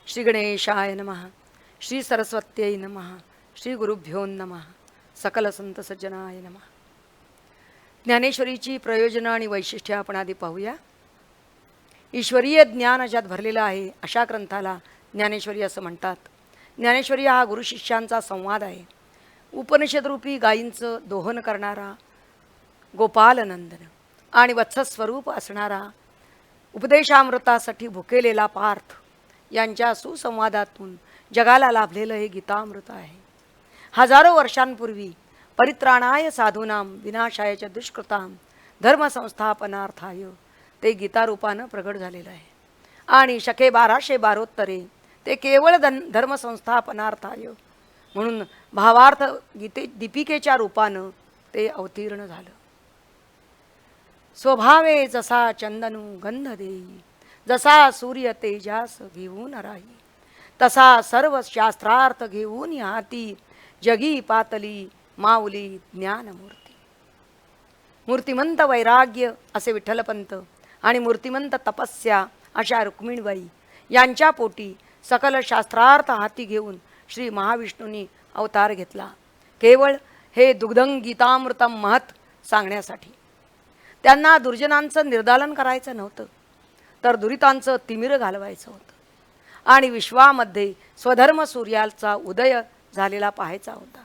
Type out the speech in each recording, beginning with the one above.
श्री गणेशाय नमः. श्री सरस्वत्यै नमः. श्री गुरुभ्यो नमः. सकल संत सज्जनाय नमः. ज्ञानेश्वरीची प्रयोजनं आणि वैशिष्ट्ये आपण आधी पाहूया. ईश्वरीय ज्ञान ज्यात भरलेलं आहे अशा ग्रंथाला ज्ञानेश्वरी असं म्हणतात. ज्ञानेश्वरी हा गुरुशिष्यांचा संवाद आहे. उपनिषदरूपी गायींचं दोहन करणारा गोपालनंदन आणि वत्सस्वरूप असणारा उपदेशामृतासाठी भुकेलेला पार्थ यांच्या सुसंवादातून जगाला लाभलेलं हे गीतामृत आहे. हजारो वर्षांपूर्वी परित्राणाय साधूनाम विनाशाय च दुष्कृताम धर्मसंस्थापनार्थाय ते गीतारूपानं प्रगट झालेलं आहे. आणि शके 1212 ते केवळ धर्मसंस्थापनार्थाय म्हणून भावार्थ दीपिकेच्या रूपानं ते अवतीर्ण झालं. स्वभावे जसा चंदनू गंध देई, जसा सूर्य तेजास घेऊन राही, तसा सर्व शास्त्रार्थ घेऊन हाती जगी पातली माऊली ज्ञानमूर्ती. मूर्तिमंत वैराग्य असे विठ्ठलपंत आणि मूर्तिमंत तपस्या अशा रुक्मिणीबाई यांच्या पोटी सकल शास्त्रार्थ हाती घेऊन श्री महाविष्णूंनी अवतार घेतला. केवळ हे दुग्धं गीतामृतम महत् सांगण्यासाठी. त्यांना दुर्जनांचं निर्दालन करायचं नव्हतं, तर दुरितांचं तिमिर घालवायचं होतं आणि विश्वामध्ये स्वधर्म सूर्याचा उदय झालेला पाहायचा होता.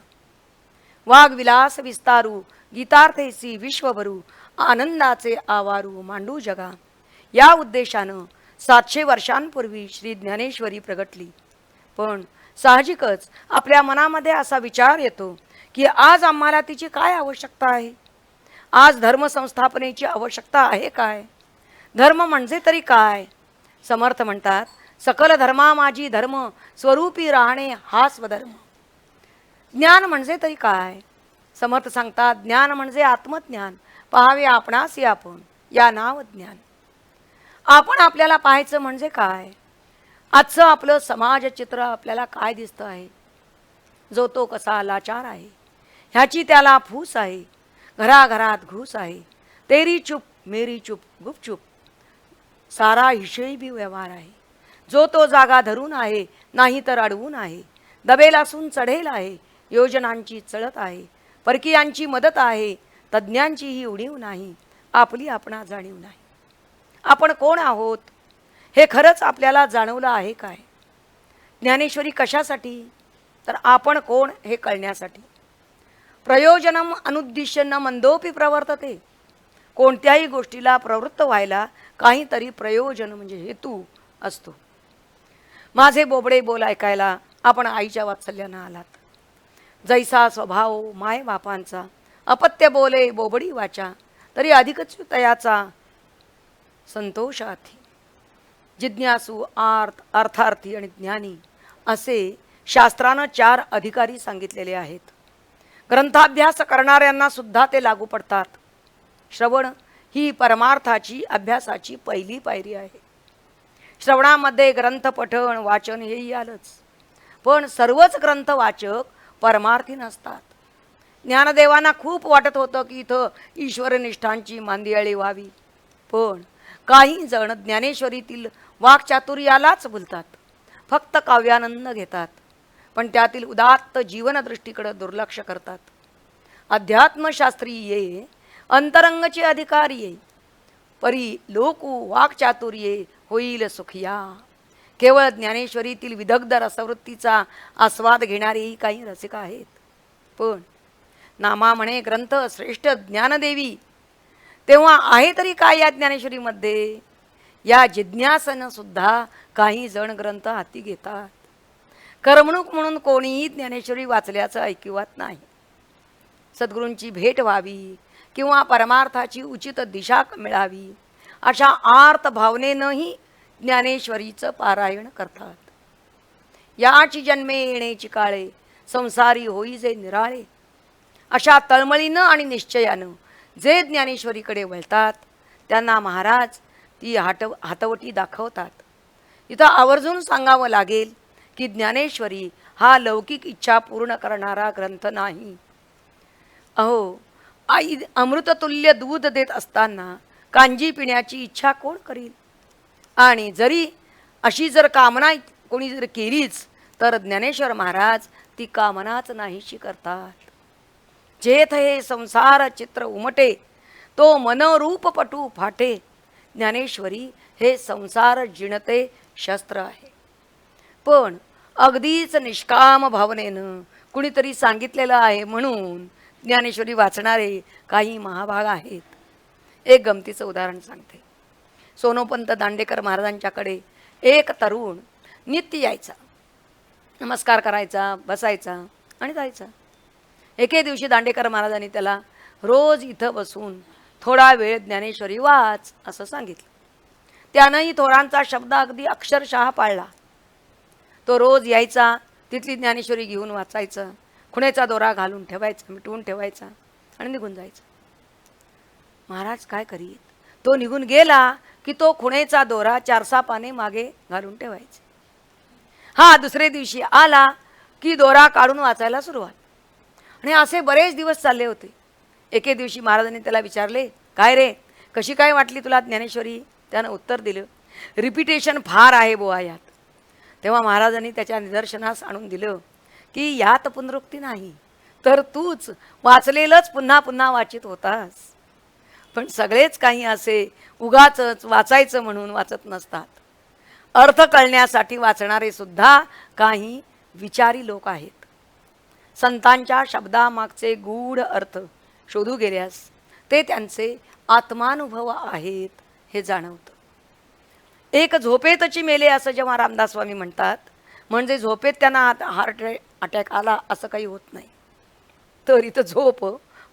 वाघविलास विस्तारू गीतार्थेसी विश्वभरू आनंदाचे आवारू मांडू जगा या उद्देशानं 700 वर्षांपूर्वी श्री ज्ञानेश्वरी प्रगटली. पण साहजिकच आपल्या मनामध्ये असा विचार येतो की आज आम्हाला तिची काय आवश्यकता आहे. आज धर्मसंस्थापनेची आवश्यकता आहे काय. धर्म म्हणजे तरी काय. समर्थ म्हणतात सकल धर्मा माझी धर्म स्वरूपी राहणे हा स्वधर्म. ज्ञान म्हणजे तरी काय. समर्थ सांगतात ज्ञान म्हणजे आत्मज्ञान पाहावे आपणासी आपण या नाव ज्ञान. आपण आपल्याला पाहायचं म्हणजे काय. आजचं आपलं समाज चित्र आपल्याला काय दिसतं आहे. जो तो कसा लाचार आहे ह्याची त्याला फूस आहे. घराघरात घुस आहे. तेरी चुप मेरी चुप गुपचुप सारा हिशेबी व्यवहार आहे. जो तो जागा धरून आहे नाही तर अडवून आहे. दबेल असून चढेल आहे. योजनांची चळत आहे. परकीयांची मदत आहे. तज्ज्ञांची ही उणीव नाही. आपली आपणा जाणीव नाही. आपण कोण आहोत हे खरंच आपल्याला जाणवलं आहे काय. ज्ञानेश्वरी कशासाठी तर आपण कोण हे कळण्यासाठी. प्रयोजनम अनुद्दिश्य न मंदोपी प्रवर्तते. कोणत्याही गोष्टीला प्रवृत्त व्हायला काहीतरी प्रयोजन म्हणजे हेतू असतो. माझे बोबडे बोल ऐकायला आपण आईच्या वात्सल्यानं आलात. जैसा स्वभाव माय बापांचा अपत्य बोले बोबडी वाचा तरी अधिकच तयाचा संतोषार्थी. जिज्ञासू अर्थार्थी आणि ज्ञानी असे शास्त्रानं 4 अधिकारी सांगितलेले आहेत. ग्रंथाभ्यास करणाऱ्यांना सुद्धा ते लागू पडतात. श्रवण ही परमार्थाची अभ्यासाची पहिली पायरी आहे. श्रवणामध्ये ग्रंथ पठण वाचन हेही आलंच. पण सर्वच ग्रंथ वाचक परमार्थी नसतात. ज्ञानदेवांना खूप वाटत होतं की इथं ईश्वरनिष्ठांची मांदियाळी व्हावी. पण काही जण ज्ञानेश्वरीतील वाक्चातुर्यालाच भुलतात. फक्त काव्यानंद घेतात पण त्यातील उदात्त जीवनदृष्टीकडे दुर्लक्ष करतात. अध्यात्मशास्त्री ये अंतरंगचे अधिकारी ये परी लोकू वाक्चातुर्ये होईल सुखिया. केवळ ज्ञानेश्वरीतील विदग्ध रसवृत्तीचा आस्वाद घेणारेही काही रसिक आहेत. पण नामा म्हणे ग्रंथ श्रेष्ठ ज्ञानदेवी तेव्हा आहे तरी काय या ज्ञानेश्वरीमध्ये. या जिज्ञासेनं सुद्धा काही जण ग्रंथ हाती घेतात. करमणूक म्हणून कोणीही ज्ञानेश्वरी वाचल्याचं ऐकिवात नाही. सद्गुरूंची भेट व्हावी किंवा परमार्थाची उचित दिशा मिळावी अशा आर्त भावनेनंही ज्ञानेश्वरीचं पारायण करतात. याची जन्मे येण्याची काळे संसारी होई जे निराळे अशा तळमळीनं आणि निश्चयानं जे ज्ञानेश्वरीकडे वळतात त्यांना महाराज ती हातवटी दाखवतात. इथं आवर्जून सांगावं लागेल की ज्ञानेश्वरी हा लौकिक इच्छा पूर्ण करणारा ग्रंथ नाही. अहो आई अमृततुल्य दूध देत असताना कांजी पिण्याची इच्छा कोण करील. आणि जरी अशी जर कामना कोणी जर केलीच तर ज्ञानेश्वर महाराज ती कामनाच नाहीशी करतात. जेथ हे संसार चित्र उमटे तो मनोरूप पटू फाटे. ज्ञानेश्वरी हे संसार जिणते शस्त्र आहे. पण अगदीच निष्काम भावनेनं कुणीतरी सांगितलेलं आहे म्हणून ज्ञानेश्वरी वाचणारे काही महाभाग आहेत. एक गमतीचं उदाहरण सांगते. सोनोपंत दांडेकर महाराजांच्याकडे एक तरुण नित्य यायचा, नमस्कार करायचा, बसायचा आणि जायचा. एके दिवशी दांडेकर महाराजांनी त्याला रोज इथं बसून थोडा वेळ ज्ञानेश्वरी वाच असं सांगितलं. त्यानंही थोरांचा शब्द अगदी अक्षरशः पाळला. तो रोज यायचा, तिथली ज्ञानेश्वरी घेऊन वाचायचं, खुणेचा दोरा घालून ठेवायचा, मिटवून ठेवायचा आणि निघून जायचा. महाराज काय करीत, तो निघून गेला की तो खुणेचा दोरा 4-6 पाने मागे घालून ठेवायचे. हा दुसरे दिवशी आला की दोरा काढून वाचायला सुरुवात. आणि असे बरेच दिवस चालले होते. एके दिवशी महाराजांनी त्याला विचारले, काय रे, कशी काय वाटली तुला ज्ञानेश्वरी? त्यानं उत्तर दिलं, रिपिटेशन फार आहे बुवा यात. तेव्हा महाराजांनी त्याच्या निदर्शनास आणून दिलं की यात पुनरुक्ती नाही, तर तूच वाचलेलंच पुन्हा पुन्हा वाचित होतास. पण सगळेच काही असे उगाचच वाचायचं म्हणून वाचत नसतात. अर्थ कळण्यासाठी वाचणारे सुद्धा काही विचारी लोक आहेत. संतांच्या शब्दामागचे गूढ अर्थ शोधू गेल्यास ते त्यांचे आत्मानुभव आहेत हे जाणवतं. एक झोपेतची मेले असं जेव्हा रामदास स्वामी म्हणतात, म्हणजे झोपेत त्यांना हार्ट अटॅक आला असं काही होत नाही. तर इथं झोप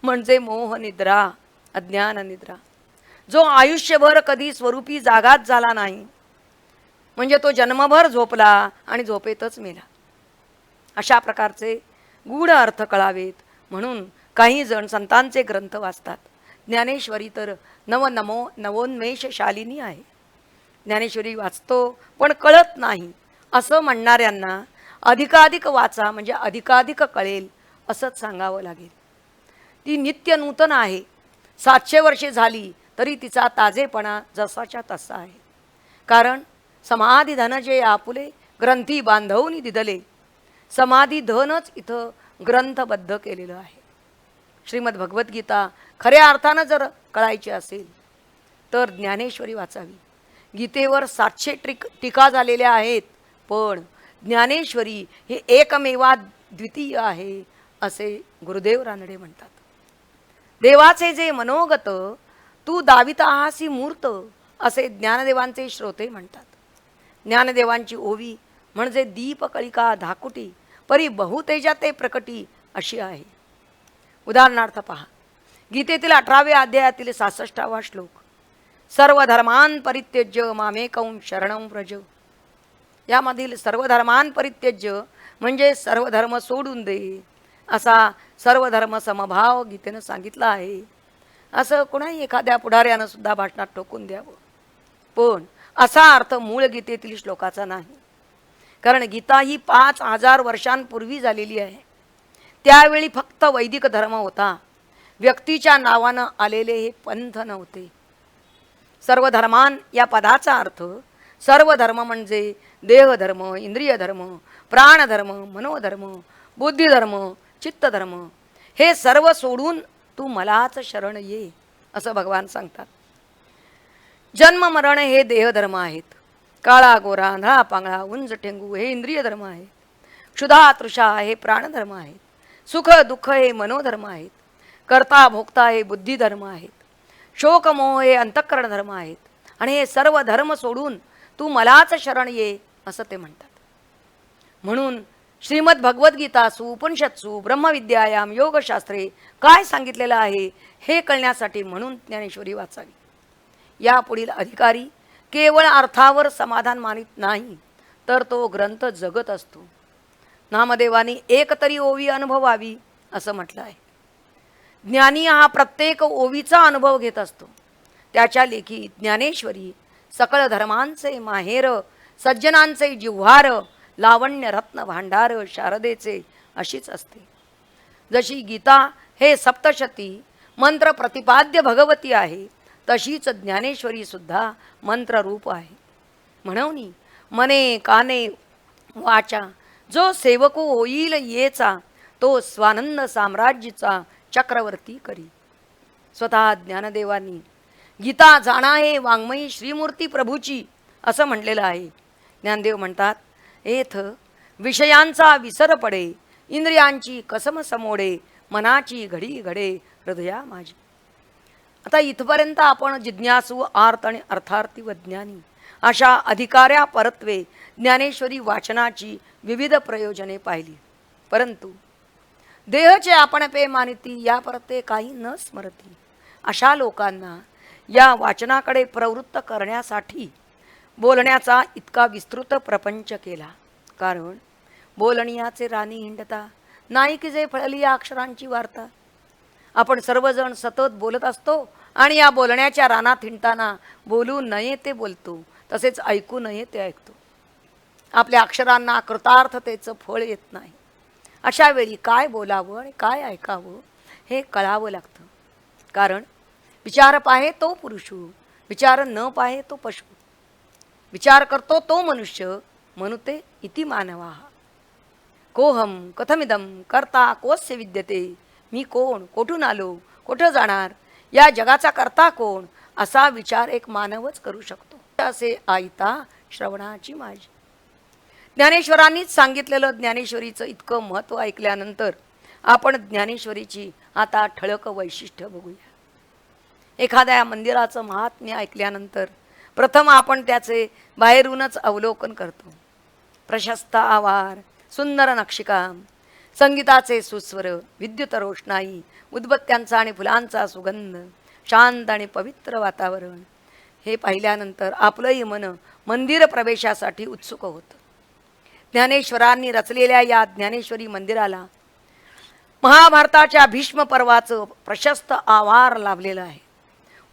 म्हणजे मोह निद्रा, अज्ञान निद्रा. जो आयुष्यभर कधी स्वरूपी जागाच झाला नाही, म्हणजे तो जन्मभर झोपला आणि झोपेतच मेला. अशा प्रकारचे गूढ अर्थ कळावेत म्हणून काही जण संतांचे ग्रंथ वाचतात. ज्ञानेश्वरी तर नवोन्मेषशालिनी आहे. ज्ञानेश्वरी वाचतो पण कळत नाही असं म्हणणाऱ्यांना अधिकाधिक वाचा म्हणजे अधिकाधिक कळेल असंच सांगावं लागेल. ती नित्य नूतन आहे. 700 वर्षे झाली तरी तिचा ताजेपणा जसाच्या तसा आहे. कारण समाधी धन जे आपुले ग्रंथी बांधवनी दिदले. समाधी धनच इथं ग्रंथबद्ध केलेलं आहे. श्रीमद भगवद्गीता खऱ्या अर्थानं जर कळायची असेल तर ज्ञानेश्वरी वाचावी. गीतेवर 700 टीका झालेल्या आहेत, पण ज्ञानेश्वरी हे एकमेवा द्वितीय आहे असे गुरुदेव रानडे म्हणतात. देवाचे जे मनोगत तू दावित आहासी मूर्त असे ज्ञानदेवांचे श्रोते म्हणतात. ज्ञानदेवांची ओवी म्हणजे दीपकळिका धाकुटी परी बहुतेजा ते प्रकटी अशी आहे. उदाहरणार्थ पहा, गीतेतील 18व्या अध्यायातील 66वा श्लोक, सर्व धर्मान परित्यज्य मामेकं शरणं व्रज. यामधील सर्व धर्मान परित्यज्य म्हणजे सर्व धर्म सोडून दे असा सर्व धर्म समभाव गीतेनं सांगितला आहे. असं कोणाही एखाद्या पुढाऱ्यानं सुद्धा भाषणात ठोकून द्यावं, पण असा अर्थ मूळ गीतेतील श्लोकाचा नाही. कारण गीता ही 5000 वर्षांपूर्वी झालेली आहे. त्यावेळी फक्त वैदिक धर्म होता. व्यक्तीच्या नावानं आलेले हे पंथ नव्हते. सर्व धर्मान या पदाचा अर्थ सर्व धर्म म्हणजे देहधर्म, इंद्रिय धर्म, प्राणधर्म, मनोधर्म, बुद्धिधर्म, चित्तधर्म हे सर्व सोडून तू मलाच शरण ये असं भगवान सांगतात. जन्म मरण हे देहधर्म आहेत. काळा गोरा आंधळा पांगळा उंच ठेंगू हे इंद्रिय धर्म आहेत. क्षुधा तृषा हे प्राणधर्म आहेत. सुख दुःख हे मनोधर्म आहेत. कर्ता भोक्ता हे बुद्धिधर्म आहेत. शोक मोह हे अंतःकरण धर्म आहेत. आणि हे सर्व धर्म सोडून तू मलाच शरण ये असं ते म्हणतात. म्हणून श्रीमद भगवद्गीतासु उपनिषत्सु ब्रह्मविद्यायाम योगशास्त्रे काय सांगितलेलं आहे हे कळण्यासाठी म्हणून ज्ञानेश्वरी वाचावी. यापुढील अधिकारी केवळ अर्थावर समाधान मानित नाही, तर तो ग्रंथ जगत असतो. नामदेवानी एक तरी ओवी अनुभवावी असं म्हटलं आहे. ज्ञानी हा प्रत्येक ओवीचा अनुभव घेत असतो. त्याच्या लेखी ज्ञानेश्वरी सकळ धर्मांचे माहेर, सज्जनांचे जिव्हार, लावण्य रत्न भांडार शारदेचे अशीच असते. जशी गीता हे सप्तशती मंत्र प्रतिपाद्य भगवती आहे, तशीच ज्ञानेश्वरी सुद्धा मंत्ररूप आहे. म्हणून मने काने वाचा जो सेवको होईल येचा, तो स्वानंद साम्राज्याचा चक्रवर्ती करी. स्वतः ज्ञानदेवांनी गीता जाणा हे वाङ्मयी श्रीमूर्ती प्रभूची असं म्हणलेलं आहे. ज्ञानदेव म्हणतात, एथ विषयांचा विसर पडे, इंद्रियांची कसम समोडे, मनाची घडी घडे हृदया माझी. आता इथपर्यंत आपण जिज्ञासू, आर्त आणि अर्थार्थी व ज्ञानी अशा अधिकाऱ्या परत्वे ज्ञानेश्वरी वाचनाची विविध प्रयोजने पाहिली. परंतु देहचे आपण पे मानिती या परते काही न स्मरती अशा लोकांना या वाचनाकडे प्रवृत्त करण्यासाठी बोलण्याचा इतका विस्तृत प्रपंच केला. कारण बोलणियाचे राणी हिंडता, नाही की जे फळली या अक्षरांची वार्ता. आपण सर्वजण सतत बोलत असतो आणि या बोलण्याच्या रानात हिंडताना बोलू नये ते बोलतो, तसेच ऐकू नये ते ऐकतो. आपल्या अक्षरांना कृतार्थतेचं फळ येत नाही. अशा वेळी काय बोलावं आणि काय ऐकावं हे कळावं लागतं. कारण विचार पाहे तो पुरुषू, विचार न पाहे तो पशु. विचार करतो तो मनुष्य, मनुते इति मानवा. कोहम कथमिदम करता कोस्य विद्यते. मी कोण, कोठून आलो, कोठं जाणार, या जगाचा करता कोण, असा विचार एक मानवच करू शकतो. असे आईता श्रवणाची माझी. ज्ञानेश्वरांनीच सांगितलेलं ज्ञानेश्वरीचं इतकं महत्त्व ऐकल्यानंतर आपण ज्ञानेश्वरीची आता ठळक वैशिष्ट्य बघूया. एखाद्या मंदिराचं महात्म्य ऐकल्यानंतर प्रथम आपण त्याचे बाहेरूनच अवलोकन करतो. प्रशस्त आवार, सुंदर नक्षीकाम, संगीताचे सुस्वर, विद्युत रोषणाई, उदबत्त्यांचा आणि फुलांचा सुगंध, शांत आणि पवित्र वातावरण हे पाहिल्यानंतर आपलंही मन मंदिर प्रवेशासाठी उत्सुक होतं. ज्ञानेश्वरांनी रचलेल्या या ज्ञानेश्वरी मंदिराला महाभारताच्या भीष्म पर्वाचं प्रशस्त आवार लाभलेलं आहे.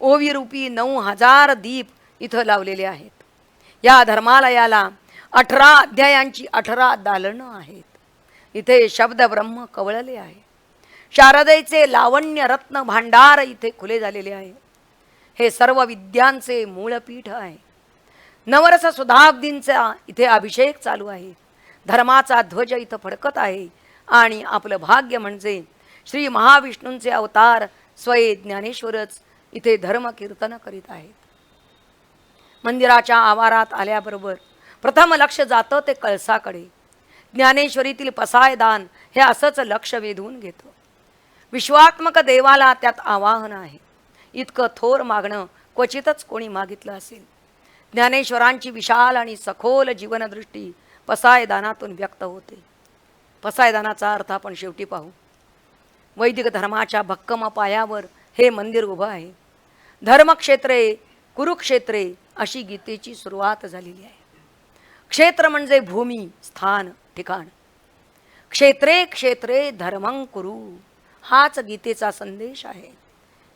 ओवीरूपी 9000 दीप इथं लावलेले आहेत. या धर्मालयाला 18 अध्यायांची 18 दालनं आहेत. इथे शब्द ब्रह्म कवळले आहे. शारदेचे लावण्य रत्न भांडार इथे खुले झालेले आहे. हे सर्व विद्यांचे मूळपीठ आहे. नवरस सुधाब्दींचा इथे अभिषेक चालू आहे. धर्माचा ध्वज इथं फडकत आहे. आणि आपलं भाग्य म्हणजे श्री महाविष्णूंचे अवतार स्वये ज्ञानेश्वरच इथे धर्मकीर्तन करीत आहेत. मंदिराच्या आवारात आल्याबरोबर प्रथम लक्ष जातं ते कळसाकडे. ज्ञानेश्वरीतील पसायदान हे असंच लक्ष वेधून घेतं. विश्वात्मक देवाला त्यात आवाहन आहे. इतकं थोर मागणं क्वचितच कोणी मागितलं असेल. ज्ञानेश्वरांची विशाल आणि सखोल जीवनदृष्टी पसायदानातून व्यक्त होते. पसायदानाचा अर्थ आपण शेवटी पाहू. वैदिक धर्माच्या भक्कम पायावर हे मंदिर उभं आहे. धर्मक्षेत्रे कुरुक्षेत्रे अशी गीतेची सुरुवात झालेली आहे. क्षेत्र म्हणजे भूमी, स्थान, ठिकाण. क्षेत्रे क्षेत्रे धर्मं कुरु हाच गीतेचा संदेश आहे.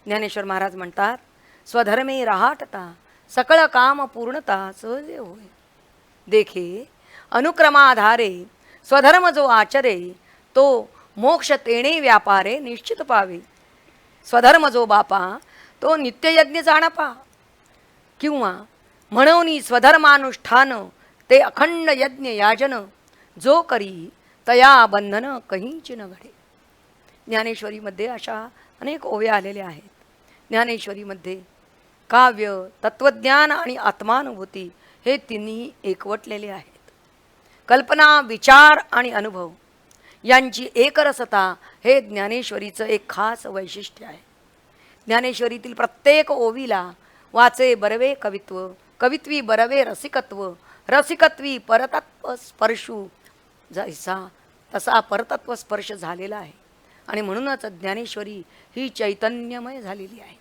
ज्ञानेश्वर महाराज म्हणतात, स्वधर्मे राहाटता सकळ काम पूर्णता सहजे होय. देखे अनुक्रमाधारे स्वधर्म जो आचरे, तो मोक्ष तेणे व्यापारे निश्चित पावे. स्वधर्म जो बापा, तो नित्ययज्ञ जाणपा. किंवा म्हणून स्वधर्मानुष्ठान, ते अखंड यज्ञ याजन, जो करी तया बंधन कहींची न घडे. ज्ञानेश्वरीमध्ये अशा अनेक ओव्या आलेल्या आहेत. ज्ञानेश्वरीमध्ये काव्य, तत्वज्ञान आणि आत्मानुभूती हे तिन्ही एकवटलेले आहेत. कल्पना, विचार आणि अनुभव यांची एकरसता हे ज्ञानेश्वरीचं एक खास वैशिष्ट्य आहे. ज्ञानेश्वरीतील प्रत्येक ओवीला वाचे बरवे कवित्व, कवित्वी बरवे रसिकत्व, रसिकत्वी परतत्व स्पर्शू जैसा तसा परतत्व स्पर्श झालेला आहे. आणि म्हणूनच ज्ञानेश्वरी ही चैतन्यमय झालेली आहे.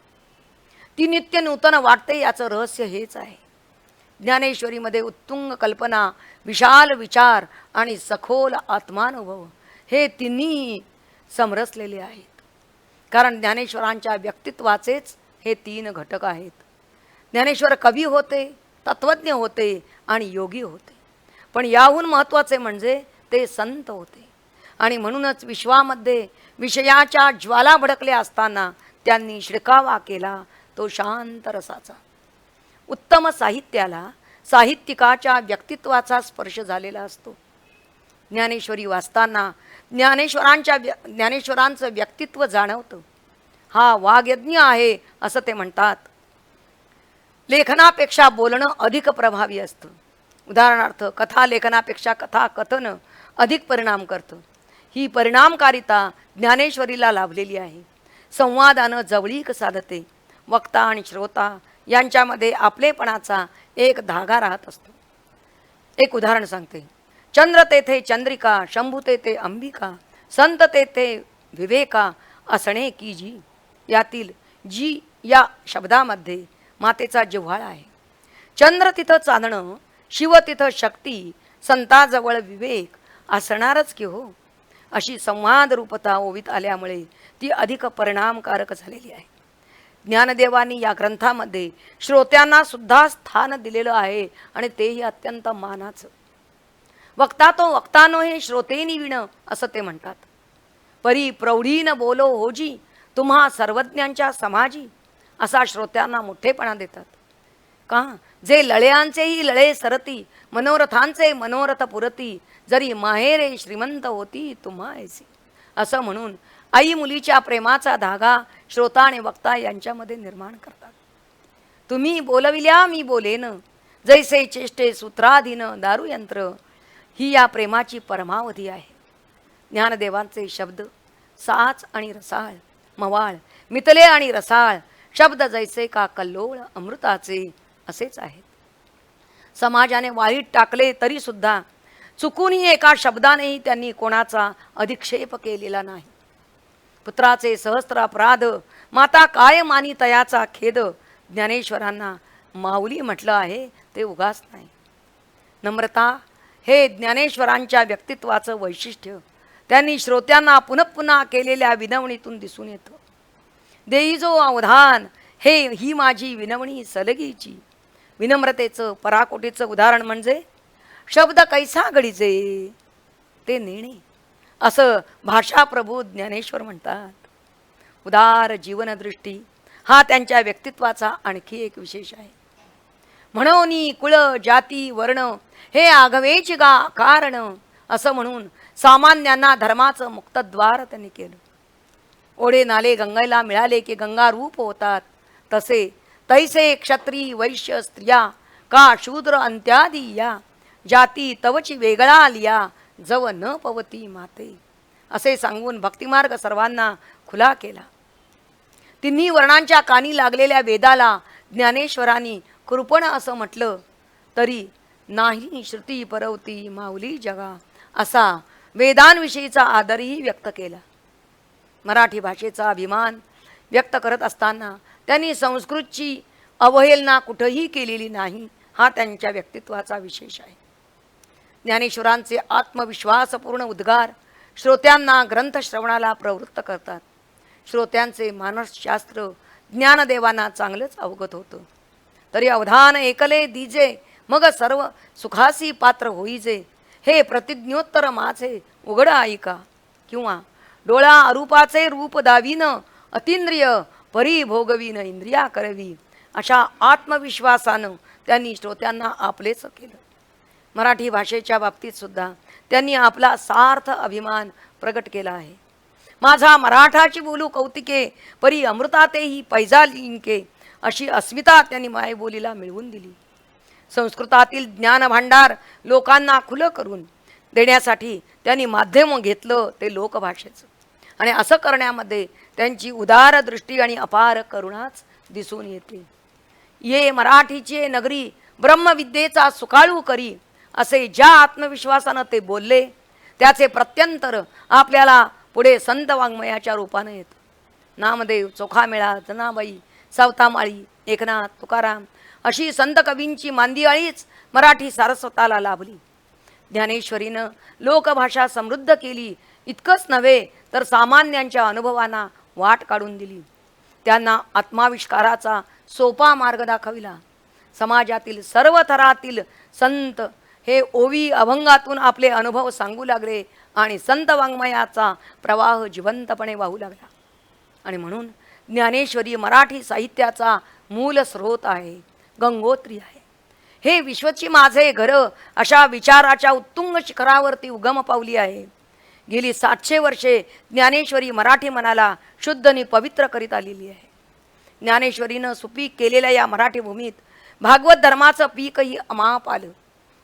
ती नित्य नूतन वाटते याचं रहस्य हेच आहे. ज्ञानेश्वरीमध्ये उत्तुंग कल्पना, विशाल विचार आणि सखोल आत्मानुभव हे तिन्ही समरसलेले आहेत. कारण ज्ञानेश्वरांच्या व्यक्तित्वाचेच हे 3 घटक आहेत. ज्ञानेश्वर कवी होते, तत्वज्ञ होते आणि योगी होते. पण याहून महत्त्वाचे म्हणजे ते संत होते. आणि म्हणूनच विश्वामध्ये विषयाच्या ज्वाला भडकल्या असताना त्यांनी शिरकावा केला तो शांत रसाचा. उत्तम साहित्याला साहित्यिकाच्या व्यक्तित्वाचा स्पर्श झालेला असतो. ज्ञानेश्वरी वाचताना ज्ञानेश्वरांचं व्यक्तित्व जाणवतं. हा वाग्यज्ञ आहे असं ते म्हणतात. लेखनापेक्षा बोलणं अधिक प्रभावी असतं. उदाहरणार्थ कथा लेखनापेक्षा कथा कथन अधिक परिणाम करतं. ही परिणामकारिता ज्ञानेश्वरीला लाभलेली आहे. संवादानं जवळीक साधते. वक्ता आणि श्रोता यांच्यामध्ये आपलेपणाचा एक धागा राहत असतो. एक उदाहरण सांगते. चंद्र तेथे चंद्रिका, शंभू तेथे अंबिका, संत तेथे विवेका असणे की जी. यातील जी या शब्दामध्ये मातेचा जिव्हाळा आहे. चंद्र तिथं चांदणं, शिव तिथं शक्ती, संताजवळ विवेक असणारच की हो. अशी संवाद रूपता ओवीत आल्यामुळे ती अधिक परिणामकारक झालेली आहे. ज्ञानदेवांनी या ग्रंथामध्ये श्रोत्यांना सुद्धा स्थान दिलेलं आहे आणि तेही अत्यंत मानाचं. वक्ता तो वक्तानो हे श्रोतेनी विण असं ते म्हणतात. परी प्रौढीन बोलो होजी तुम्हा सर्वज्ञांच्या समाजी असा श्रोत्यांना मोठेपणा देतात. का जे लळ्यांचेही लळे सरती, मनोरथांचे मनोरथ पुरती, जरी माहेरे श्रीमंत होती तुम्हा ऐसी. असं म्हणून आई मुलीच्या प्रेमाचा धागा श्रोता आणि वक्ता यांच्यामध्ये निर्माण करतात. तुम्ही बोलविल्या मी बोलेन, जैसे चेष्टे सूत्राधीन दारूयंत्र, ही या प्रेमाची परमावधी आहे. ज्ञानदेवांचे शब्द साच आणि रसाळ, मवाळ, मितले आणि रसाळ, शब्द जैसे का कल्लोळ अमृताचे असेच आहेत. समाजाने वाळीत टाकले तरी सुद्धा चुकूनही एका शब्दानेही त्यांनी कोणाचा अधिक्षेप केलेला नाही. पुत्राचे सहस्त्र अपराध, माता काय मानी तयाचा खेद, ज्ञानेश्वरांना माऊली म्हटलं आहे ते उगाच नाही. नम्रता हे ज्ञानेश्वरांच्या व्यक्तित्वाचं वैशिष्ट्य त्यांनी श्रोत्यांना पुन्हा केलेल्या विनवणीतून दिसून येतं. देई जो अवधान हे ही माझी विनवणी सलगीची. विनम्रतेचं पराकोटीचं उदाहरण म्हणजे शब्द कैसा घडीचे ते नेणे असं भाषाप्रभू ज्ञानेश्वर म्हणतात. उदार जीवनदृष्टी हा त्यांच्या व्यक्तित्वाचा आणखी एक विशेष आहे. म्हणोनी कुळ जाती वर्ण हे आघवेची कारण असं म्हणून सामान्यांना धर्माचं मुक्तद्वार त्यांनी केलं. ओढे नाले गंगेला मिळाले की गंगा रूप होतात, तसे तैसे क्षत्री वैश्य स्त्रिया का शूद्र अंत्यादी या, जाती तवची वेगळा लिया जव न पवती माते असे सांगून भक्तिमार्ग सर्वांना खुला केला. तिन्ही वर्णांच्या कानी लागलेल्या वेदाला ज्ञानेश्वरांनी कृपण असं म्हटलं तरी नाही श्रुती परवती माऊली जगा असा वेदांविषयीचा आदरही व्यक्त केला. मराठी भाषेचा अभिमान व्यक्त करत असताना त्यांनी संस्कृतची अवहेलना कुठंही केलेली नाही. हा त्यांच्या व्यक्तित्वाचा विशेष आहे. ज्ञानेश्वरांचे आत्मविश्वासपूर्ण उद्गार श्रोत्यांना ग्रंथश्रवणाला प्रवृत्त करतात. श्रोत्यांचे मानसशास्त्र ज्ञानदेवांना चांगलंच अवगत होतं. तरी अवधान एकले दीजे मग सर्व सुखासी पात्र होईजे, हे प्रतिज्ञोत्तर माझे उघड ऐका. किंवा डोळा अरूपाचे रूप दावीन अतिंद्रिय परी भोगवीन इंद्रिया करवी अशा आत्मविश्वासानं त्यांनी श्रोत्यांना आपलेच केलं. मराठी भाषेच्या बाबतीत सुद्धा त्यांनी आपला सार्थ अभिमान प्रगट केला आहे. माझा मराठाची बोलू कौतिके परी अमृतातेही पैजा लिंके अशी अस्मिता त्यांनी मायबोलीला मिळवून दिली. संस्कृतातील ज्ञान भांडार लोकांना खुलं करून देण्यासाठी त्यांनी माध्यम घेतलं ते लोकभाषेचं, आणि असं करण्यामध्ये त्यांची उदार दृष्टी आणि अपार करुणाच दिसून येते. ये मराठीचे नगरी ब्रह्मविद्येचा सुकाळू करी असे ज्या आत्मविश्वासानं ते बोलले त्याचे प्रत्यंतर आपल्याला पुढे संत वाङ्मयाच्या रूपानं येतं. नामदेव, चोखामेळा, जनाबाई, सावतामाळी, एकनाथ, तुकाराम अशी संत कवींची मांदियाळीच मराठी सारस्वताला लाभली. ज्ञानेश्वरीनं लोकभाषा समृद्ध केली. इतकंच नव्हे तर सामान्यांच्या अनुभवांना वाट काढून दिली. त्यांना आत्माविष्काराचा सोपा मार्ग दाखविला. समाजातील सर्व थरातील संत हे ओवी अभंगातून आपले अनुभव सांगू लागले आणि संत वाङ्मयाचा प्रवाह जिवंतपणे वाहू लागला. आणि म्हणून ज्ञानेश्वरी मराठी साहित्याचा मूल स्रोत आहे, गंगोत्री आहे. हे विश्वची माझे घर अशा विचाराच्या उत्तुंग शिखरावरती उगम पावली आहे. गेली 700 वर्षे ज्ञानेश्वरी मराठी मनाला शुद्ध आणि पवित्र करीत आलेली आहे. ज्ञानेश्वरीनं सुपीक केलेल्या या मराठी भूमीत भागवत धर्माचं पीकही अमाप आलं.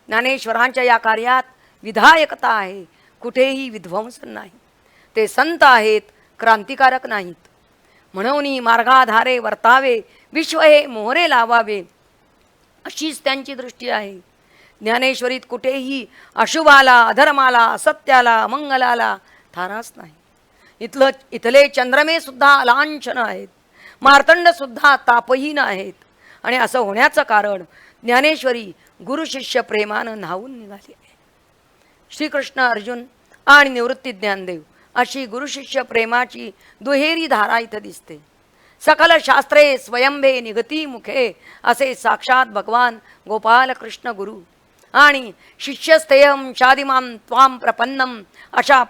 ज्ञानेश्वरांच्या या कार्यात विधायकता आहे, कुठेही विध्वंस नाही. ते संत आहेत, क्रांतिकारक नाहीत. म्हणून मार्गाधारे वर्तावे, विश्व हे मोहरे लावावे, अशीच त्यांची दृष्टी आहे. ज्ञानेश्वरीत कुठेही अशुभाला, अधर्माला, असत्याला, अमंगलाला थाराच नाही. इथले चंद्रमे सुद्धा लांछन आहेत, मार्तंड सुद्धा तापहीन आहेत. आणि असं होण्याचं कारण ज्ञानेश्वरी गुरु शिष्य प्रेमानं न्हावून निघाली आहे. श्रीकृष्ण अर्जुन आणि निवृत्ती ज्ञानदेव अशी गुरु शिष्य प्रेमाची दुहेरी धारा इथं दिसते. सकल शास्त्रे स्वयंभे निगती मुखे असे साक्षात भगवान गोपाल कृष्ण गुरु आणि शिष्यस्थेयम शादिमाम त्वाम प्रपन्नम असा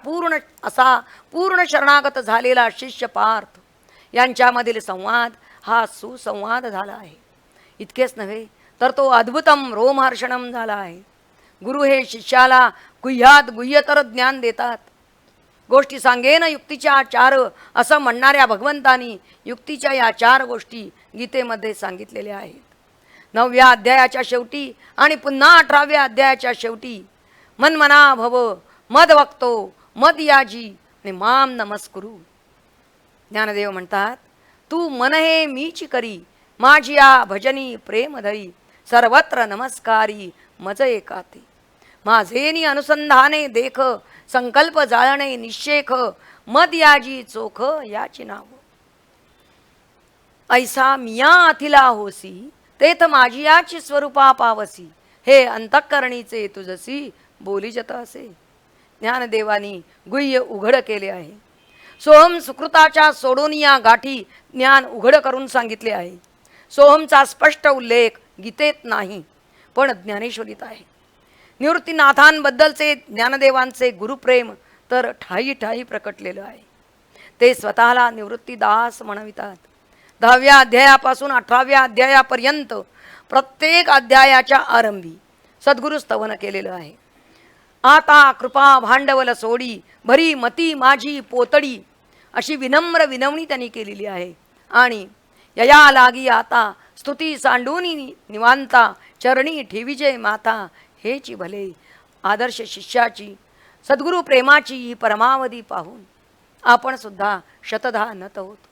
पूर्ण शरणागत झालेला शिष्य पार्थ यांच्यामधील संवाद हा सुसंवाद झाला आहे. इतकेच नव्हे तर तो अद्भुतम रोमहर्षणम झाला आहे. गुरु हे शिष्याला गुह्यात गुह्यतर ज्ञान देतात. गोष्टी सांगेन युक्तीच्या 4 असं म्हणणाऱ्या भगवंतानी युक्तीच्या या 4 गोष्टी गीतेमध्ये सांगितलेल्या आहेत. 9व्या अध्यायाच्या शेवटी आणि पुन्हा 18व्या अध्यायाच्या शेवटी मनमना भव मद वक्तो मद याजी आणि माम नमस्कुरु. ज्ञानदेव म्हणतात, तू मन हे मीची करी, माझी या भजनी प्रेम धरी, सर्वत्र नमस्कारी मज एकाती. माझेनी अनुसंधाने देख, संकल्प जाळणे निश्चेख, मद याजी चोख याची नाव. ऐसा मिया अथिला होसी, तेथ माझी याची स्वरूपा पावसी, हे अंतःकरणीचे तुझसी बोली जत असे. ज्ञानदेवानी गुह्य उघड केले आहे. सोहम सुकृताच्या सोडून या गाठी ज्ञान उघड करून सांगितले आहे. सोहमचा स्पष्ट उल्लेख गीतेत नाही, पण ज्ञानेश्वरीत आहे. निवृत्तीनाथांबद्दलचे ज्ञानदेवांचे गुरुप्रेम तर ठाई ठाई प्रकटलेलं आहे. ते स्वतःला निवृत्तीदास म्हणवितात. 10व्या अध्यायापासून 18व्या अध्यायापर्यंत प्रत्येक अध्यायाच्या आरंभी सद्गुरु स्तवन केलेलं आहे. आता कृपा भांडवल सोडी, भरी मती माझी पोतडी, अशी विनम्र विनवणी त्यांनी केलेली आहे. आणि यया लागी आता स्तुती सांडूनी निवांता, चरणी ठेवीजे माता, हेची भले. आदर्श शिष्याची सद्गुरु प्रेमाची ही परमावधी पाहून आपण सुद्धा शतधा नत होतो.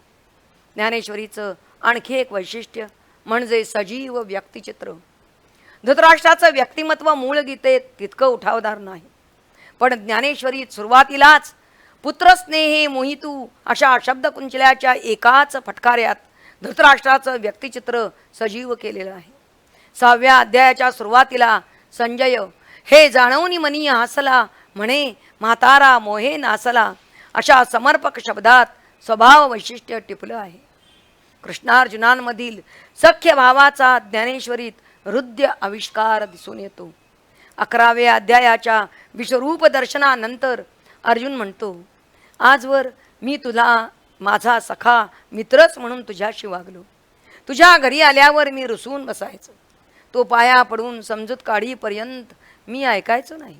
ज्ञानेश्वरीचं आणखी एक वैशिष्ट्य म्हणजे सजीव व्यक्तिचित्र. धृतराष्ट्राचं व्यक्तिमत्व मूळ गीतेत तितकं उठावदार नाही, पण ज्ञानेश्वरीत सुरुवातीलाच पुत्रस्नेहे मोहितू अशा शब्दकुंचल्याच्या एकाच फटकाऱ्यात धृतराष्ट्राचं व्यक्तिचित्र सजीव केलेलं आहे. 6व्या अध्यायाच्या सुरुवातीला संजय हे जाणवनी मनी हसला, म्हणे म्हातारा मोहे नासला, अशा समर्पक शब्दात स्वभाव वैशिष्ट्य टिपलं आहे. कृष्णार्जुनांमधील सख्य भावाचा ज्ञानेश्वरीत हृदय आविष्कार दिसून येतो. 11व्या अध्यायाच्या विश्वरूप दर्शनानंतर अर्जुन म्हणतो, आजवर मी तुला माझा सखा मित्रच म्हणून तुझ्याशी वागलो. तुझ्या घरी आल्यावर मी रुसून बसायचो. तो पाया पडून समजूत काढीपर्यंत मी ऐकायचो नाही.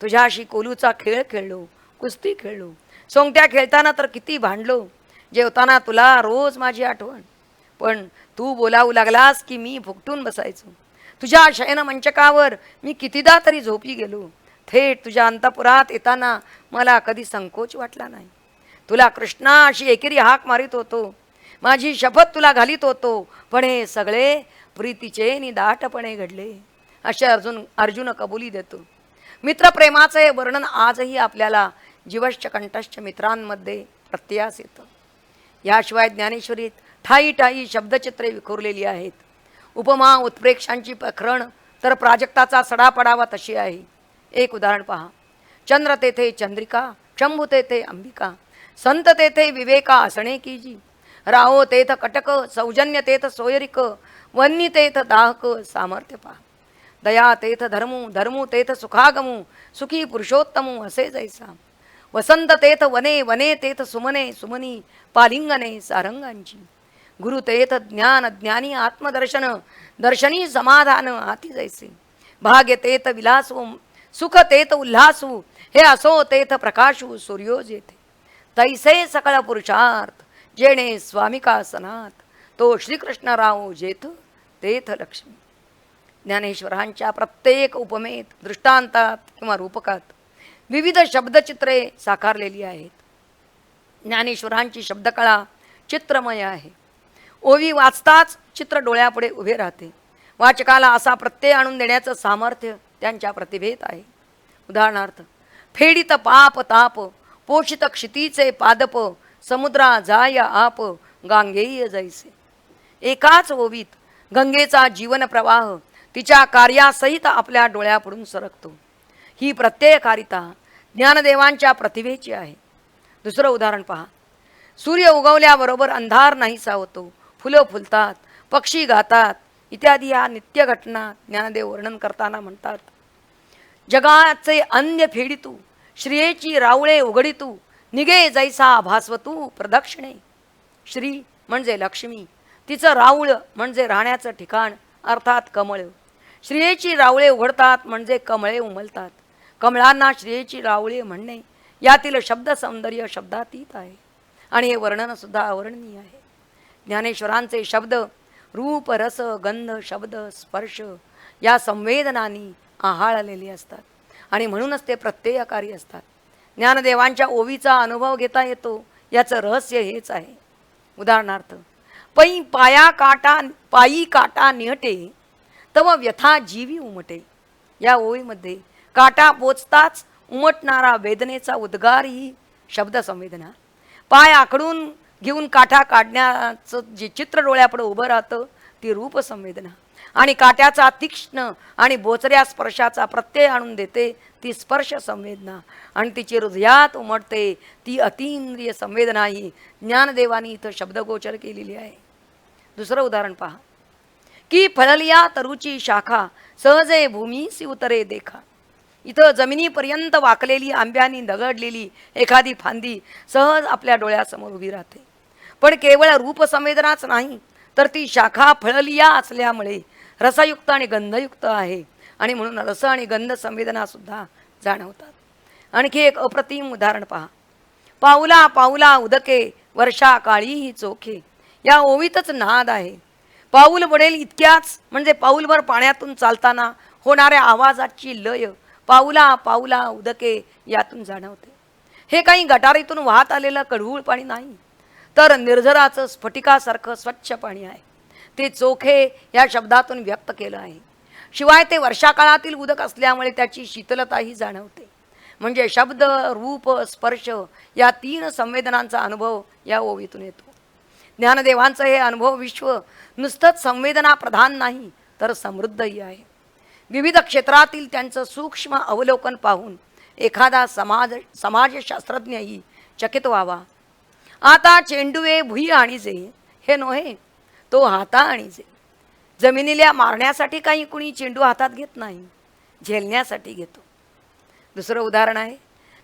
तुझ्याशी कोलूचा खेळ खेळलो, कुस्ती खेळलो, सोंगट्या खेळताना तर किती भांडलो. जेवताना तुला रोज माझी आठवण, पण तू बोलावू लागलास की मी फुकटून बसायचो. तुझ्या शयन मंचकावर मी कितीदा तरी झोपी गेलो. थेट तुझ्या अंतपुरात येताना मला कधी संकोच वाटला नाही. तुला कृष्णा अशी एकेरी हाक मारित होतो, माझी शपथ तुला घालीत होतो, पण हे सगळे प्रीतीचे निदाटपणे घडले, असे अर्जुन कबुली देतो. मित्रप्रेमाचे वर्णन आजही आपल्याला जीवश्च कंठश्च मित्रांमध्ये प्रत्यास येतं. याशिवाय ज्ञानेश्वरीत ठाई ठाई शब्दचित्रे विखुरलेली आहेत. उपमा उत्प्रेक्षांची प्रकरण तर प्राजक्ताचा सडा पडावा तशी आहे. एक उदाहरण पहा. चंद्र तेथे चंद्रिका, शंभू तेथे अंबिका, संत तेथे विवेका असणे कीजी, राहो तेथ कटक, सौजन्य तेथ सोयरिक, वन्नी तेथ दाहक सामर्थ्य पहा. दया तेथ धर्मू, धर्मू तेथ सुखागमू, सुखी पुरुषोत्तमू असे जैसा, वसंत तेथ वने, वने तेथ सुमने, सुमनी पालिंगने सारंगांची, गुरु तेथ ज्ञान ज्ञानी आत्मदर्शन दर्शनी समाधान हाती जैसे भाग्य तेथ विलासू सुख तेथ उल्हासू हे असो तेथ प्रकाशू सूर्योज येथे तैसे सकळ पुरुषार्थ जेणे स्वामिका सनात तो श्रीकृष्णराव जेथ तेथ लक्ष्मी. ज्ञानेश्वरांच्या प्रत्येक उपमेत दृष्टांतात किंवा रूपकात विविध शब्दचित्रे साकारलेली आहेत. ज्ञानेश्वरांची शब्दकळा चित्रमय आहे. ओवी वाचताच चित्र डोळ्यापुढे उभे राहते. वाचकाला असा प्रत्यय आणून देण्याचं सामर्थ्य त्यांच्या प्रतिभेत आहे. उदाहरणार्थ फेडित पाप ताप पोषित क्षितीचे पादप समुद्रा जाय आप गांगेय जैसे. एकाच ओवीत गंगेचा जीवन प्रवाह तिच्या कार्यासहित आपल्या डोळ्यापुढून सरकतो. ही प्रत्ययकारिता ज्ञानदेवांच्या प्रतिभेची आहे. दुसरं उदाहरण पहा. सूर्य उगवल्याबरोबर अंधार नाहीसा होतो, फुलं फुलतात, पक्षी गातात इत्यादी या नित्य घटना ज्ञानदेव वर्णन करताना म्हणतात. जगाचे अन्य फेडितू श्रियेची रावळे उघडितू निगे जैसा भास्वतू प्रदक्षिणे. श्री म्हणजे लक्ष्मी, तिचं राऊळ म्हणजे राहण्याचं ठिकाण अर्थात कमळ. श्रियेची रावळे उघडतात म्हणजे कमळे उमलतात. कमळांना श्रियेची रावळे म्हणणे यातील शब्द सौंदर्य शब्दातीत आहे आणि हे वर्णन सुद्धा अवर्णनीय आहे. ज्ञानेश्वरांचे शब्द रूप रस गंध शब्द स्पर्श या संवेदनांनी आहाळलेले असतात आणि म्हणूनच ते प्रत्ययकारी असतात. ज्ञानदेवांच्या ओवीचा अनुभव घेता येतो याचं रहस्य हेच आहे. उदाहरणार्थ पायी काटा निहटे तव व्यथा जीवी उमटे. या ओवीमध्ये काटा पोचताच उमटणारा वेदनेचा उद्गार ही शब्द संवेदना. पाय आखडून घेऊन काठा काढण्याचं जे चित्र डोळ्यापुढे उभं राहतं ती रूप संवेदना आणि काट्याचा तीक्ष्ण आणि बोचऱ्या स्पर्शाचा प्रत्यय आणून देते ती स्पर्श संवेदना आणि तिची हृदयात उमटते ती अतींद्रिय संवेदना ही ज्ञानदेवानी इथं शब्दगोचर केलेली आहे. दुसरं उदाहरण पहा की फळलिया तरुची शाखा सहजे भूमीसी उतरे देखा. इथं जमिनीपर्यंत वाकलेली आंब्यानी दगडलेली एखादी फांदी सहज आपल्या डोळ्यासमोर उभी राहते. पण केवळ रूपसंवेदनाच नाही तर ती शाखा फळलिया असल्यामुळे रसयुक्त आणि गंधयुक्त आहे आणि म्हणून रस आणि गंध संवेदना सुद्धा जाणवतात. आणखी एक अप्रतिम उदाहरण पहा. पाऊला पाऊला उदके वर्षा काळी ही चोखे. या ओवीतच नाद आहे. पाऊल पडेल इतक्याच म्हणजे पाऊलभर पाण्यातून चालताना होणाऱ्या आवाजाची लय पाऊला पाऊला उदके यातून जाणवते. हे काही गटारीतून वाहत आलेलं कडवूळ पाणी नाही तर निर्झराचं स्फटिकासारखं स्वच्छ पाणी आहे. ते चोखे या शब्दातून व्यक्त केलं आहे. शिवाय ते वर्षाकाळातील उदक असल्यामुळे त्याची शीतलताही जाणवते. म्हणजे शब्द रूप स्पर्श या तीन संवेदनांचा अनुभव या ओवीतून येतो. ज्ञानदेवांचं हे अनुभव विश्व नुसतंच संवेदना प्रधान नाही तर समृद्धही आहे. विविध क्षेत्रातील त्यांचं सूक्ष्म अवलोकन पाहून एखादा समाजशास्त्रज्ञही चकित व्हावा. आता चेंडुवे भुई आणीजे हे नव्हे तो हाता आणीजे. जमिनीला मारण्यासाठी काही कुणी चेंडू हातात घेत नाही, झेलण्यासाठी घेतो. दुसरं उदाहरण आहे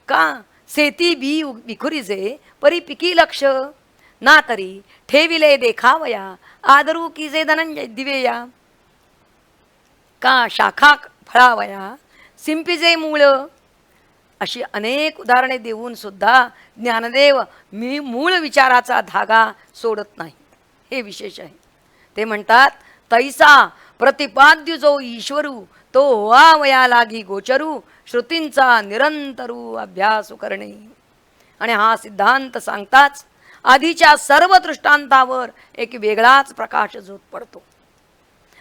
का सेती बी विखुरीजे परी पिकी लक्ष ना तरी ठेविले देखावया आदरू कीजे धनंजय दिवेया. का शाखा फळावया सिंपिजे मूळ. अशी अनेक उदाहरणे देऊन सुद्धा ज्ञानदेव मूळ विचाराचा धागा सोडत नाहीत. हे विशेष आहे. ते म्हणतात तैसा प्रतिपाद्य जो ईश्वरू तो व्हावया लागी गोचरू श्रुतींचा निरंतरू अभ्यास करणे. आणि हा सिद्धांत सांगताच आधीच्या सर्व दृष्टांतावर एक वेगळाच प्रकाश झोत पडतो.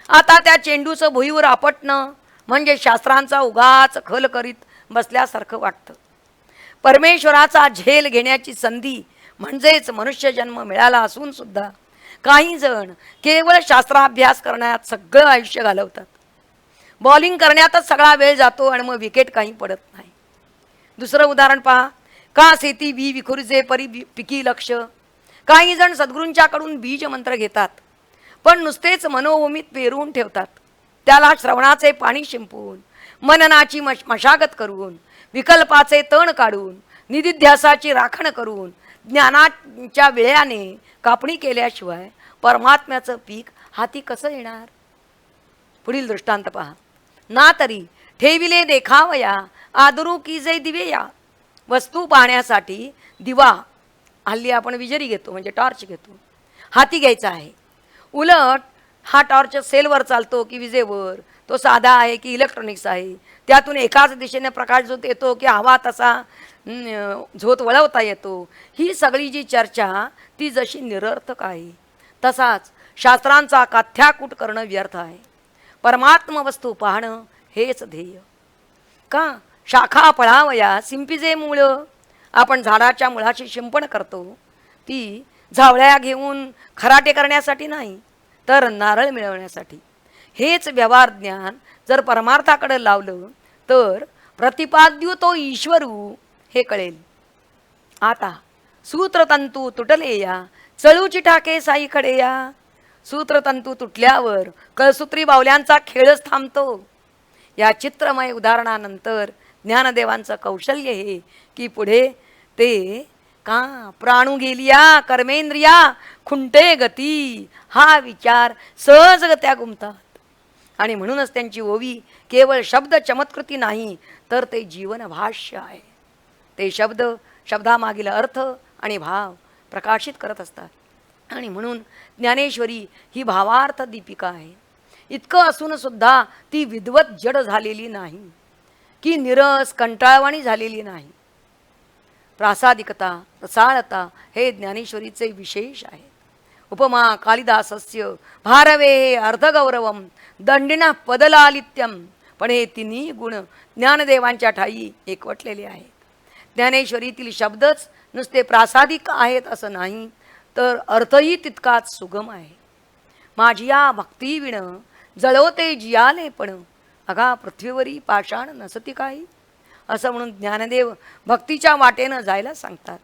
आता त्या चेंडूचं भुईवर आपटणं म्हणजे शास्त्रांचा उगाच खल करीत बसल्यासारखं वाटतं. परमेश्वराचा झेल घेण्याची संधी म्हणजेच मनुष्यजन्म मिळाला असून सुद्धा काही जण केवळ शास्त्राभ्यास करण्यात सगळं आयुष्य घालवतात. बॉलिंग करण्यातच सगळा वेळ जातो आणि मग विकेट काही पडत नाही. दुसरं उदाहरण पहा. का सेती बी विखुरीजे परी पिकी लक्ष. काही जण सद्गुरूंच्याकडून बीज मंत्र घेतात पण नुसतेच मनोभूमीत पेरून ठेवतात. त्याला श्रवणाचे पाणी शिंपून मननाची मशागत करून विकल्पाचे तण काढून निधिध्यासाची राखण करून ज्ञानाच्या विळ्याने कापणी केल्याशिवाय परमात्म्याचं पीक हाती कसं येणार? पुढील दृष्टांत पहा. ना तरी ठेविले देखावया आदरू की जे दिवेया. वस्तू पाहण्यासाठी दिवा, हल्ली आपण विजरी घेतो म्हणजे टॉर्च घेतो, हाती घ्यायचा आहे. उलट हा टॉर्च सेलवर चालतो की विजेवर, तो साधा आहे की इलेक्ट्रॉनिक्स आहे, त्यातून एकाच दिशेने प्रकाश जो येतो की हवा तसा झोत वळवता येतो. ही सगळी जी चर्चा ती जशी निरर्थक आहे, तसाच शास्त्रांचा काथ्याकूट करणं व्यर्थ आहे. परमात्म वस्तू पाहणं हेच ध्येय. का शाखा पळावया सिंपिजे मूळ. आपण झाडाच्या मुळाची शिंपण करतो ती झावळ्या घेऊन खराटे करण्यासाठी नाही, तर नारळ मिळवण्यासाठी. हेच व्यवहार ज्ञान जर परमार्थाकडे लावलं तर प्रतिपाद्यू तो ईश्वरू हे कळेल. आता सूत्रतंतू तुटले या चळूची टाके साई खडे या. सूत्रतंतू तुटल्यावर कळसूत्री बावल्यांचा खेळच थांबतो. या चित्रमय उदाहरणानंतर ज्ञानदेवांचं कौशल्य हे की पुढे ते का प्राणू गेलिया कर्मेंद्रिया खुंटे गती हा विचार सहजगत्या गुंततात. आणि म्हणूनच त्यांची ओवी केवळ शब्द चमत्कृती नाही, तर ते जीवन भाष्य आहे. ते शब्द शब्दामागील अर्थ आणि भाव प्रकाशित करत असतात. आणि म्हणून ज्ञानेश्वरी ही भावार्थ दीपिका आहे. इतकं असून सुद्धा ती विद्वत जड झालेली नाही की निरस कंटाळवाणी झालेली नाही. प्रासादिकता रसाळता हे ज्ञानेश्वरीचे विशेष आहे. उपमा कालिदासस्य भारवे अर्धगौरवम दंडिना पदलालित्यम. पण हे तिन्ही गुण ज्ञानदेवांच्या ठाई एकवटलेले आहेत. ज्ञानेश्वरीतील शब्दच नुसते प्रासादिक आहेत असं नाही, तर अर्थही तितकाच सुगम आहे. माझिया भक्तीविण जळवते जियाले पण अगा पृथ्वीवरी पाषाण नसती काही. असं म्हणून ज्ञानदेव भक्तीच्या वाटेनं जायला सांगतात.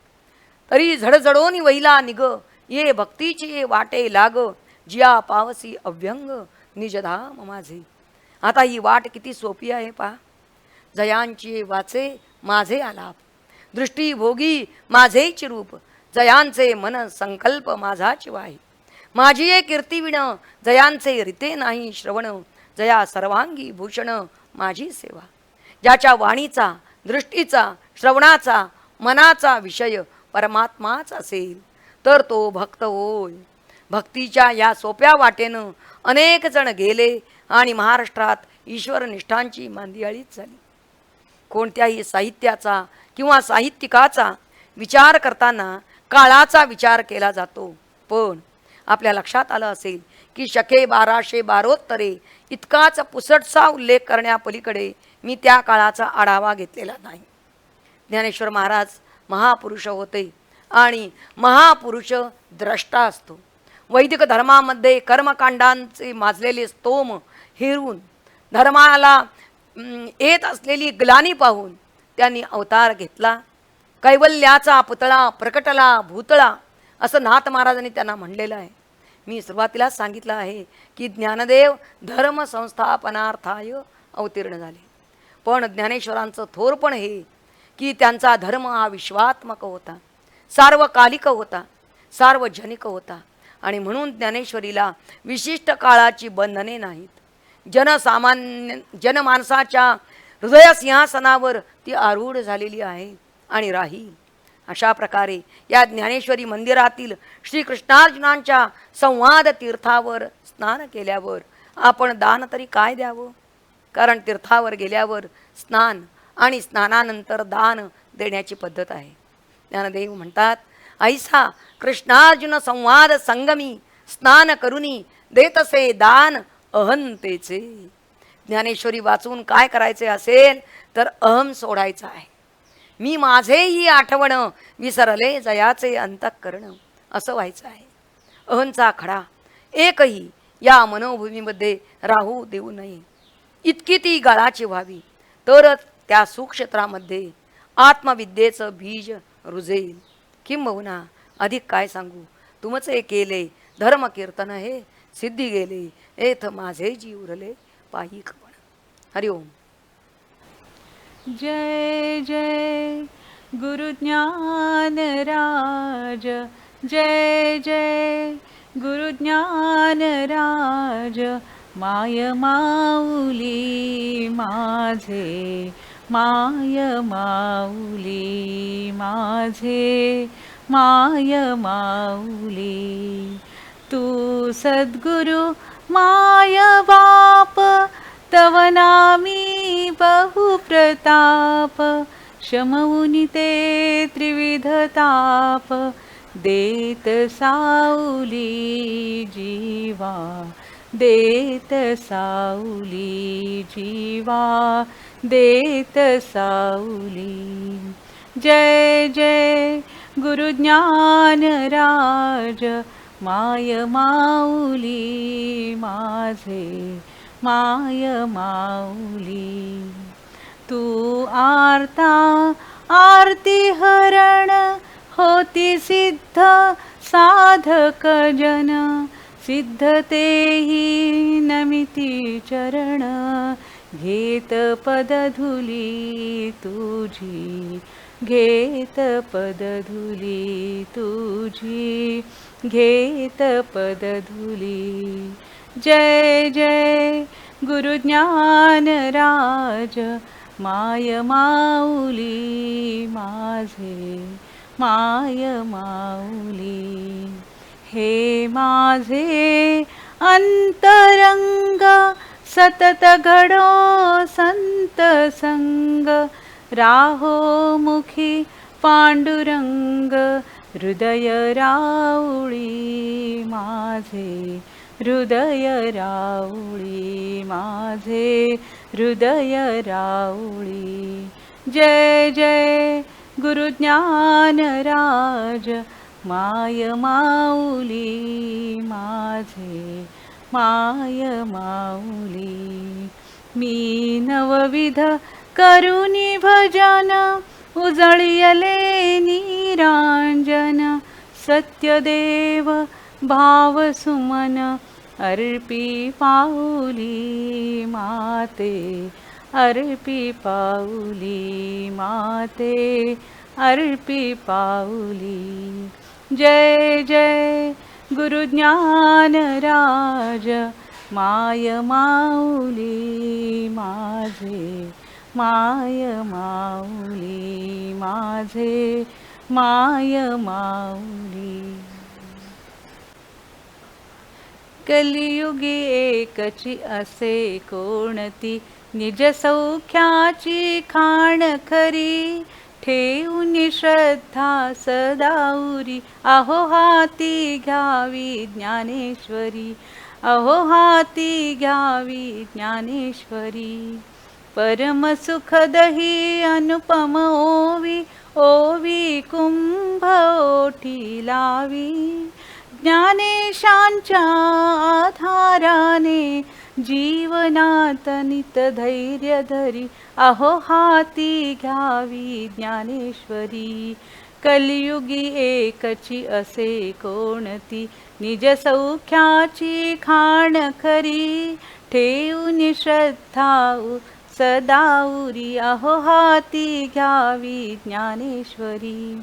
तरी झडझडोनी वहिला निग ये भक्तीची वाटे लाग जिया पावसी अव्यंग निजधाम माझे. आता ही वाट किती सोपी आहे पहा. जयांची वाचे माझे आलाप दृष्टी भोगी माझेच रूप जयांचे मन संकल्प माझाच वाही. माझी ये कीर्तिविण जयांचे रीते नाही श्रवण जया सर्वांगी भूषण माझी सेवा. ज्याच्या वाणीचा दृष्टीचा श्रवणाचा मनाचा विषय परमात्माच असेल तर तो भक्त होय. भक्तीच्या या सोप्या वाटेनं अनेक जण गेले आणि महाराष्ट्रात ईश्वरनिष्ठांची मांदियाळीच झाली. कोणत्याही साहित्याचा किंवा साहित्यिकाचा विचार करताना काळाचा विचार केला जातो. पण आपल्या लक्षात आलं असेल की शके 1212 इतकाच पुसटसा उल्लेख करण्यापलीकडे मी त्या काळाचा आढावा घेतलेला नाही. ज्ञानेश्वर महाराज महापुरुष होते आणि महापुरुष द्रष्टा असतो. वैदिक धर्मामध्ये कर्मकांडांचे माजलेले स्तोम हेरून धर्माला येत असलेली ग्लानी पाहून त्यांनी अवतार घेतला. कैवल्याचा पुतळा प्रकटला भूतळा असं नाथ महाराजांनी त्यांना म्हणलेलं आहे. मी सुरुवातीला सांगितलं आहे की ज्ञानदेव धर्म संस्थापनार्थाय अवतीर्ण झाले. पण ज्ञानेश्वरांचं थोरपण हे की त्यांचा धर्म हा विश्वात्मक होता, सार्वकालिक होता, सार्वजनिक होता. आणि म्हणून ज्ञानेश्वरीला विशिष्ट काळाची बंधने नाहीत. जनमानसाच्या हृदय सिंहासनावर ती आरूढ झालेली आहे आणि राहील. अशा प्रकारे या ज्ञानेश्वरी मंदिरातील श्रीकृष्णार्जुनांच्या संवाद तीर्थावर स्नान केल्यावर आपण दान तरी काय द्यावं? कारण तीर्थावर गेल्यावर स्नान आणि स्नानानंतर दान देण्याची पद्धत आहे. ज्ञानदेव म्हणतात, ऐसा कृष्णार्जुन संवाद संगमी स्नान करुनी देतसे दान अहंतेचे. ज्ञानेश्वरी वाचून काय करायचे असेल तर अहम सोडायचा आहे. मी माझेही आठवण विसरले जयाचे अंतःकरण असं व्हायचं आहे. अहंचा खडा एकही या मनोभूमीमध्ये राहू देऊ नये. इतकी ती गाळाची व्हावी तरच त्या सुक्षेत्रामध्ये आत्मविद्येचं बीज रुजेल. किंबहुना अधिक काय सांगू, तुमचे केले धर्मकीर्तन हे सिद्धी गेले एथ माझे जी उरले पायी खवण. हरिओम. जय जय गुरु ज्ञानराज जय जय गुरुज्ञानराज माय माऊली माझे, माय माऊली माझे, माय माऊली. तू सद्गुरु माय बाप, तव नामी बहुप्रताप. शमवुनि ते त्रिविध ताप, देत साऊली जीवा, देत साऊली जीवा, देत साऊली. जय जय गुरुज्ञानराज माय माऊली माझे, माय माऊली. तू आर्ता आरती हरण, होती सिद्ध साधक जन. सिद्ध तेहि नमिती चरण, घेत पदधुली तुझी, घेत पदधुली तुझी, घेत पदधुली. जय जय गुरुज्ञानराज माय माऊली माझे, माय माऊली. हे माझे अंतरंग, सतत घडो संत संग. राहो मुखी पांडुरंग, हृदय राऊळी माझे, हृदय राऊळी माझे, हृदय राऊळी. जय जय गुरुज्ञानराज माय माऊली माझे, माय माऊली. मी नवविध करुणी भजन, उजळियले निरांजन. सत्यदेव भाव सुमन, अर्पी पाऊली माते, अर्पी पाऊली माते, अर्पी पाऊली. जय जय गुरुज्ञानराज माय माऊली माझे, माय माऊली माझे, माय माऊली. कलियुगी एकची असे कोणती, निज सौख्याची खाण खरी. ठेऊनी श्रद्धा सदाउरी, अहो हाती घ्यावी ज्ञानेश्वरी, अहो हाती घ्यावी ज्ञानेश्वरी. परम सुखदही अनुपम ओवी, ओवी कुंभ ओठी लावी. ज्ञानेशांच्या आधाराने, जीवनात नित धैर्य धरी. अहो हाती घ्यावी ज्ञानेश्वरी. कलियुगी एकची असे कोणती, निज सौख्याची खाण खरी. ठेऊनी श्रद्धा सदाउरी, अहो हाती घ्यावी ज्ञानेश्वरी.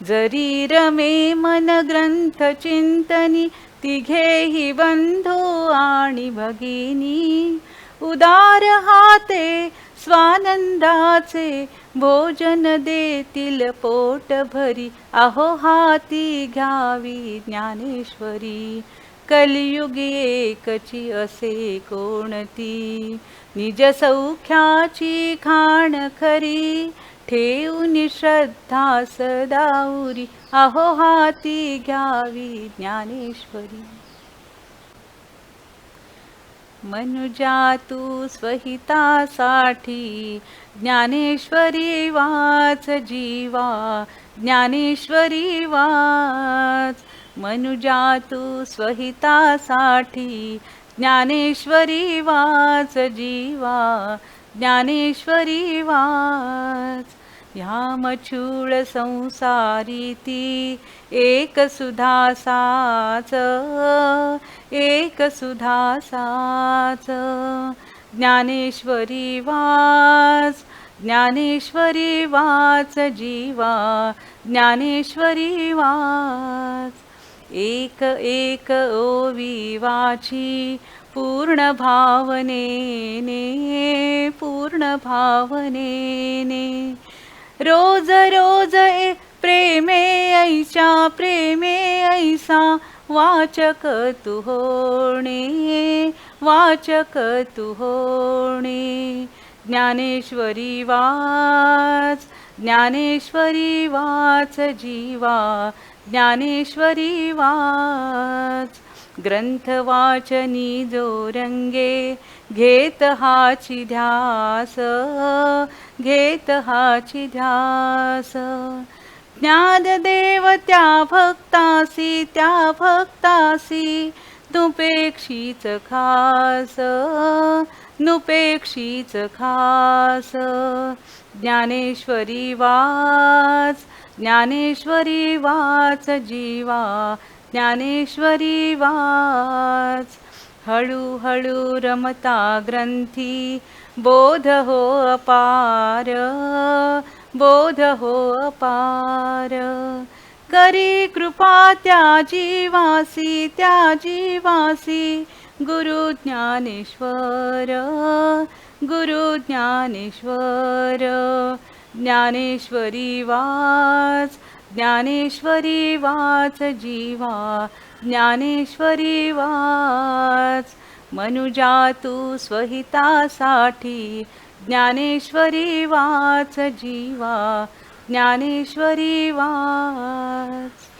जरी रमे मन ग्रंथ चिंतनी, तिघेही बंधू आणि भगिनी. उदार हाते स्वानंदाचे, भोजन देतील पोट भरी. अहो हाती घ्यावी ज्ञानेश्वरी. कलियुगी एकची असे कोणती, निज सौख्याची खाण खरी. ठेऊनी श्रद्धा सदाउरी, अहो हाती घ्यावी ज्ञानेश्वरी. मनुजा तू स्वहितासाठी, ज्ञानेश्वरी वाच जीवा, ज्ञानेश्वरी वाच. मनुजा तू स्वहितासाठी, ज्ञानेश्वरी वाच जीवा, ज्ञानेश्वरी वाच. ह्या मछूळ संसारी ती, एक सुधा साच, एक सुधा साच. ज्ञानेश्वरी वाच, ज्ञानेश्वरी वाच जीवा, ज्ञानेश्वरी वाच. एक एक ओवी वाची पूर्ण भावनेने पूर्ण भावनेने रोज रोज प्रेमे ऐशा प्रेमे ऐसा वाचक तू होणे वाचक तू होणे ज्ञानेश्वरी वाच ज्ञानेश्वरी वाच जीवा ज्ञानेश्वरी वाच ग्रंथ वाचनी जो रंगे घेत हाची ध्यास घेत हाची ध्यास ज्ञानदेव त्या भक्तासी नुपेक्षीच खास नुपेक्षीच खास ज्ञानेश्वरी वाच ज्ञानेश्वरी वाच जीवा ज्ञानेश्वरी वाच हळूहळू रमता ग्रंथी बोध हो अपार बोध हो अपार करी कृपा त्या जीवासी गुरु ज्ञानेश्वर गुरु ज्ञानेश्वर ज्ञानेश्वरी वाच ज्ञानेश्वरी वाच जीवा ज्ञानेश्वरी वाच मनुजा तू स्वहितासाठी ज्ञानेश्वरी वाच जीवा ज्ञानेश्वरी वाच.